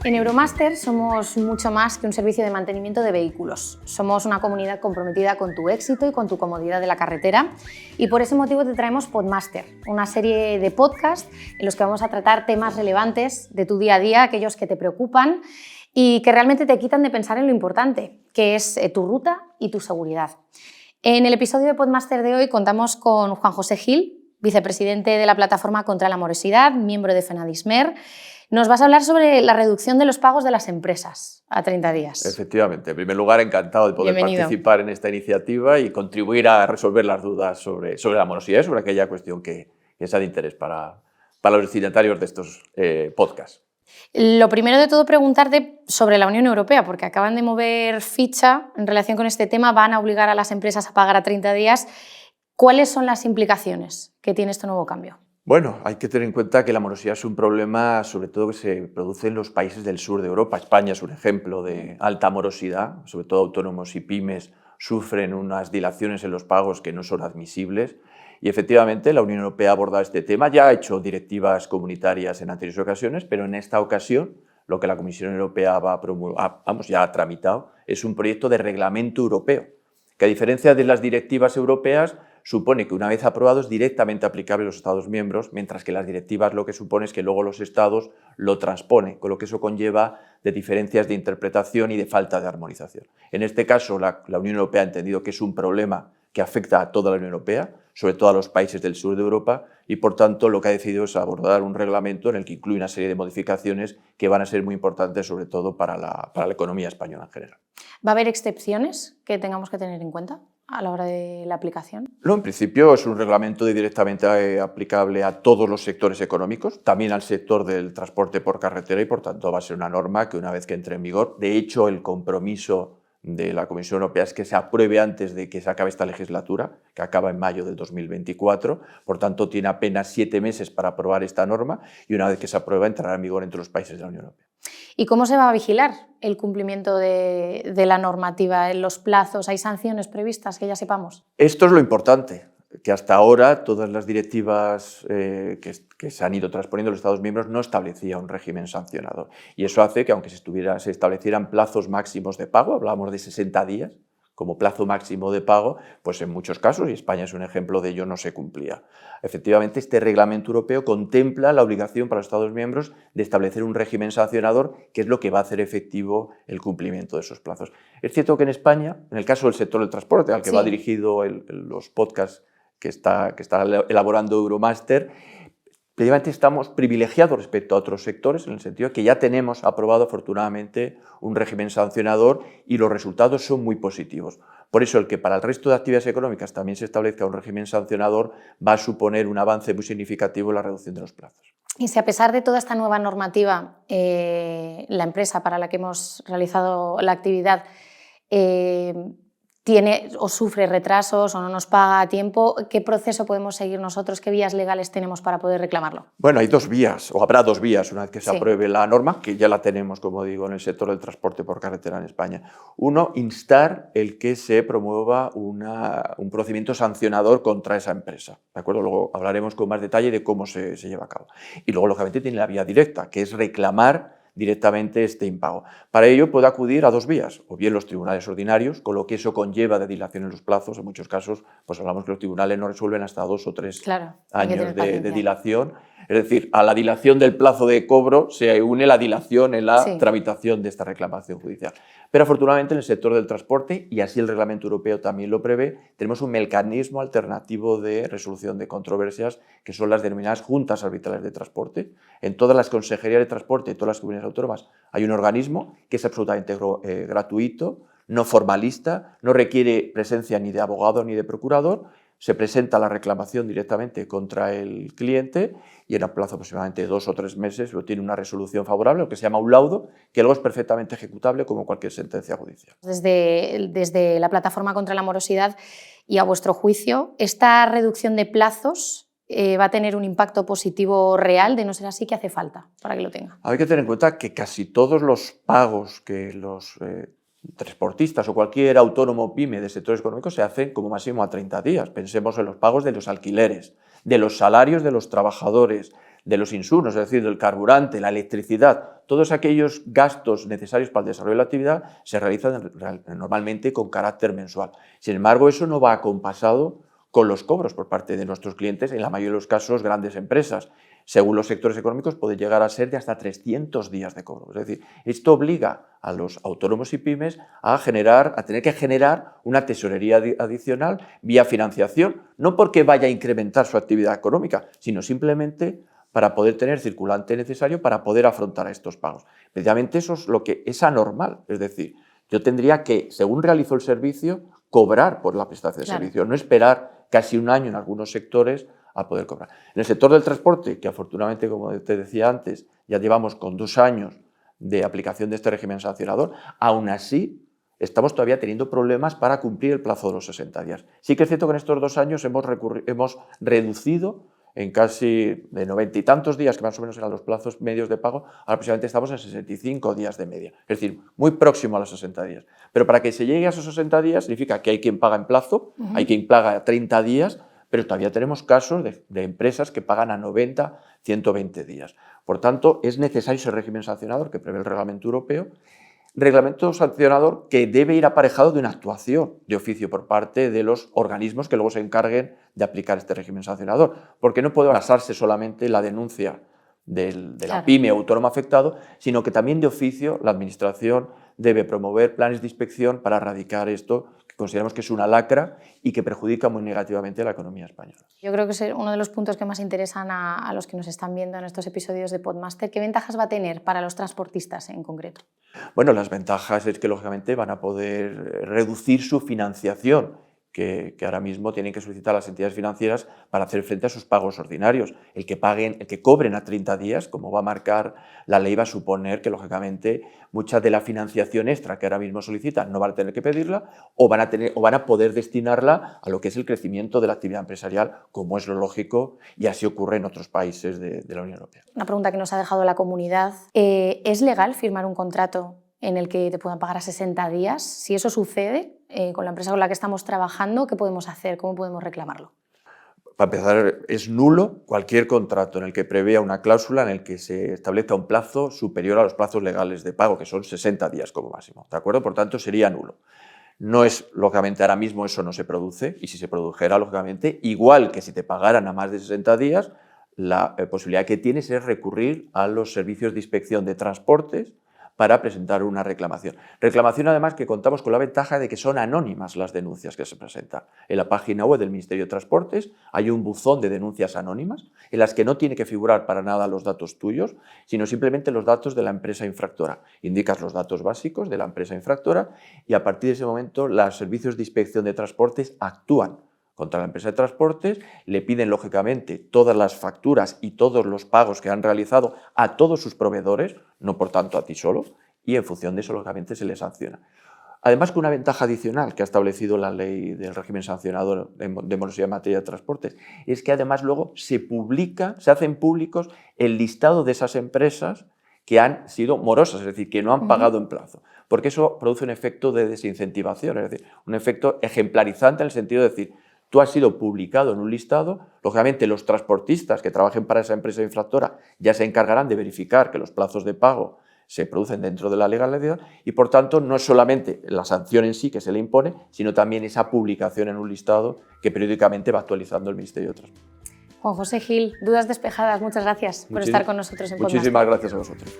En Euromaster somos mucho más que un servicio de mantenimiento de vehículos. Somos una comunidad comprometida con tu éxito y con tu comodidad de la carretera y por ese motivo te traemos Podmaster, una serie de podcasts en los que vamos a tratar temas relevantes de tu día a día, aquellos que te preocupan y que realmente te quitan de pensar en lo importante, que es tu ruta y tu seguridad. En el episodio de Podmaster de hoy contamos con Juan José Gil, vicepresidente de la Plataforma contra la Morosidad, miembro de FENADISMER. Nos vas a hablar sobre la reducción de los pagos de las empresas a 30 días. Efectivamente. En primer lugar, encantado de poder participar en esta iniciativa y contribuir a resolver las dudas sobre la morosidad y sobre aquella cuestión que sea de interés para los destinatarios de estos podcasts. Lo primero de todo, preguntarte sobre la Unión Europea, porque acaban de mover ficha en relación con este tema, van a obligar a las empresas a pagar a 30 días. ¿Cuáles son las implicaciones que tiene este nuevo cambio? Bueno, hay que tener en cuenta que la morosidad es un problema sobre todo que se produce en los países del sur de Europa. España es un ejemplo de alta morosidad, sobre todo autónomos y pymes sufren unas dilaciones en los pagos que no son admisibles y efectivamente la Unión Europea ha abordado este tema, ya ha hecho directivas comunitarias en anteriores ocasiones, pero en esta ocasión lo que la Comisión Europea ya ha tramitado es un proyecto de reglamento europeo, que a diferencia de las directivas europeas supone que una vez aprobado es directamente aplicable a los Estados miembros, mientras que las directivas lo que supone es que luego los Estados lo transponen, con lo que eso conlleva de diferencias de interpretación y de falta de armonización. En este caso, la Unión Europea ha entendido que es un problema que afecta a toda la Unión Europea, sobre todo a los países del sur de Europa, y por tanto lo que ha decidido es abordar un reglamento en el que incluye una serie de modificaciones que van a ser muy importantes, sobre todo para la economía española en general. ¿Va a haber excepciones que tengamos que tener en cuenta a la hora de la aplicación? No, en principio es un reglamento directamente aplicable a todos los sectores económicos, también al sector del transporte por carretera y por tanto va a ser una norma que una vez que entre en vigor, de hecho el compromiso de la Comisión Europea es que se apruebe antes de que se acabe esta legislatura, que acaba en mayo del 2024, por tanto tiene apenas 7 meses para aprobar esta norma y una vez que se aprueba entrará en vigor entre los países de la Unión Europea. ¿Y cómo se va a vigilar el cumplimiento de la normativa? ¿En los plazos hay sanciones previstas que ya sepamos? Esto es lo importante, que hasta ahora todas las directivas que se han ido transponiendo los Estados miembros no establecía un régimen sancionador. Y eso hace que aunque se establecieran plazos máximos de pago, hablábamos de 60 días, como plazo máximo de pago, pues en muchos casos, y España es un ejemplo de ello, no se cumplía. Efectivamente, este reglamento europeo contempla la obligación para los Estados miembros de establecer un régimen sancionador, que es lo que va a hacer efectivo el cumplimiento de esos plazos. Es cierto que en España, en el caso del sector del transporte, al que va dirigido los podcasts que está elaborando Euromaster, precisamente estamos privilegiados respecto a otros sectores en el sentido de que ya tenemos aprobado afortunadamente un régimen sancionador y los resultados son muy positivos. Por eso el que para el resto de actividades económicas también se establezca un régimen sancionador va a suponer un avance muy significativo en la reducción de los plazos. Y si a pesar de toda esta nueva normativa, la empresa para la que hemos realizado la actividad tiene o sufre retrasos o no nos paga a tiempo, ¿qué proceso podemos seguir nosotros? ¿Qué vías legales tenemos para poder reclamarlo? Bueno, hay 2 vías, o habrá 2 vías una vez que se apruebe la norma, que ya la tenemos, como digo, en el sector del transporte por carretera en España. Uno, instar el que se promueva un procedimiento sancionador contra esa empresa, ¿de acuerdo? Luego hablaremos con más detalle de cómo se lleva a cabo. Y luego, lógicamente, tiene la vía directa, que es reclamar directamente este impago. Para ello puede acudir a 2 vías, o bien los tribunales ordinarios, con lo que eso conlleva de dilación en los plazos. En muchos casos pues hablamos que los tribunales no resuelven hasta 2 o 3 años de dilación. Es decir, a la dilación del plazo de cobro se une la dilación en la tramitación de esta reclamación judicial. Pero afortunadamente en el sector del transporte, y así el reglamento europeo también lo prevé, tenemos un mecanismo alternativo de resolución de controversias que son las denominadas juntas arbitrales de transporte. En todas las consejerías de transporte de todas las comunidades autónomas hay un organismo que es absolutamente gratuito, no formalista, no requiere presencia ni de abogado ni de procurador. Se presenta la reclamación directamente contra el cliente y en un plazo aproximadamente de 2 o 3 meses tiene una resolución favorable, lo que se llama un laudo, que luego es perfectamente ejecutable como cualquier sentencia judicial. Desde la Plataforma contra la Morosidad y a vuestro juicio, ¿esta reducción de plazos va a tener un impacto positivo real? De no ser así, ¿qué hace falta para que lo tenga? Hay que tener en cuenta que casi todos los pagos que los transportistas o cualquier autónomo pyme de sectores económicos se hacen como máximo a 30 días. Pensemos en los pagos de los alquileres, de los salarios de los trabajadores, de los insumos, es decir, del carburante, la electricidad, todos aquellos gastos necesarios para el desarrollo de la actividad se realizan normalmente con carácter mensual. Sin embargo, eso no va acompasado con los cobros por parte de nuestros clientes, en la mayoría de los casos grandes empresas. Según los sectores económicos puede llegar a ser de hasta 300 días de cobro. Es decir, esto obliga a los autónomos y pymes a tener que generar una tesorería adicional vía financiación, no porque vaya a incrementar su actividad económica, sino simplemente para poder tener circulante necesario para poder afrontar a estos pagos. Precisamente eso es lo que es anormal, es decir, yo tendría que, según realizo el servicio, cobrar por la prestación de servicio, no esperar casi un año en algunos sectores a poder cobrar. En el sector del transporte, que afortunadamente, como te decía antes, ya llevamos con 2 años de aplicación de este régimen sancionador, aún así estamos todavía teniendo problemas para cumplir el plazo de los 60 días. Sí que es cierto que en estos 2 años hemos reducido en casi de 90 y tantos días, que más o menos eran los plazos medios de pago, ahora aproximadamente estamos en 65 días de media, es decir, muy próximo a los 60 días. Pero para que se llegue a esos 60 días significa que hay quien paga en plazo, hay quien paga a 30 días, pero todavía tenemos casos de empresas que pagan a 90, 120 días. Por tanto, es necesario ese régimen sancionador que prevé el reglamento europeo, reglamento sancionador que debe ir aparejado de una actuación de oficio por parte de los organismos que luego se encarguen de aplicar este régimen sancionador, porque no puede basarse solamente en la denuncia de la pyme o autónomo afectado, sino que también de oficio la Administración debe promover planes de inspección para erradicar esto, que consideramos que es una lacra y que perjudica muy negativamente a la economía española. Yo creo que es uno de los puntos que más interesan a los que nos están viendo en estos episodios de Podmaster. ¿Qué ventajas va a tener para los transportistas en concreto? Bueno, las ventajas es que lógicamente van a poder reducir su financiación, que ahora mismo tienen que solicitar las entidades financieras para hacer frente a sus pagos ordinarios. El que cobren a 30 días, como va a marcar la ley, va a suponer que, lógicamente, mucha de la financiación extra que ahora mismo solicitan no van a tener que pedirla o van a poder destinarla a lo que es el crecimiento de la actividad empresarial, como es lo lógico, y así ocurre en otros países de la Unión Europea. Una pregunta que nos ha dejado la comunidad. ¿Es legal firmar un contrato en el que te puedan pagar a 60 días? Si eso sucede con la empresa con la que estamos trabajando, ¿qué podemos hacer? ¿Cómo podemos reclamarlo? Para empezar, es nulo cualquier contrato en el que prevea una cláusula en el que se establezca un plazo superior a los plazos legales de pago, que son 60 días como máximo, ¿de acuerdo? Por tanto, sería nulo. No es, lógicamente, ahora mismo eso no se produce, y si se produjera, lógicamente, igual que si te pagaran a más de 60 días, la posibilidad que tienes es recurrir a los servicios de inspección de transportes para presentar una reclamación. Reclamación, además, que contamos con la ventaja de que son anónimas las denuncias que se presentan. En la página web del Ministerio de Transportes hay un buzón de denuncias anónimas en las que no tiene que figurar para nada los datos tuyos, sino simplemente los datos de la empresa infractora. Indicas los datos básicos de la empresa infractora y a partir de ese momento los servicios de inspección de transportes actúan contra la empresa de transportes, le piden lógicamente todas las facturas y todos los pagos que han realizado a todos sus proveedores, no por tanto a ti solo, y en función de eso lógicamente se les sanciona. Además, que una ventaja adicional que ha establecido la ley del régimen sancionador de morosidad en materia de transportes es que además luego se hacen públicos el listado de esas empresas que han sido morosas, es decir, que no han pagado en plazo, porque eso produce un efecto de desincentivación, es decir, un efecto ejemplarizante en el sentido de decir, tú has sido publicado en un listado, lógicamente los transportistas que trabajen para esa empresa infractora ya se encargarán de verificar que los plazos de pago se producen dentro de la legalidad y, por tanto, no es solamente la sanción en sí que se le impone, sino también esa publicación en un listado que periódicamente va actualizando el Ministerio de Transporte. Juan José Gil, dudas despejadas, muchas gracias por estar con nosotros en Podmaster. Muchísimas gracias a vosotros.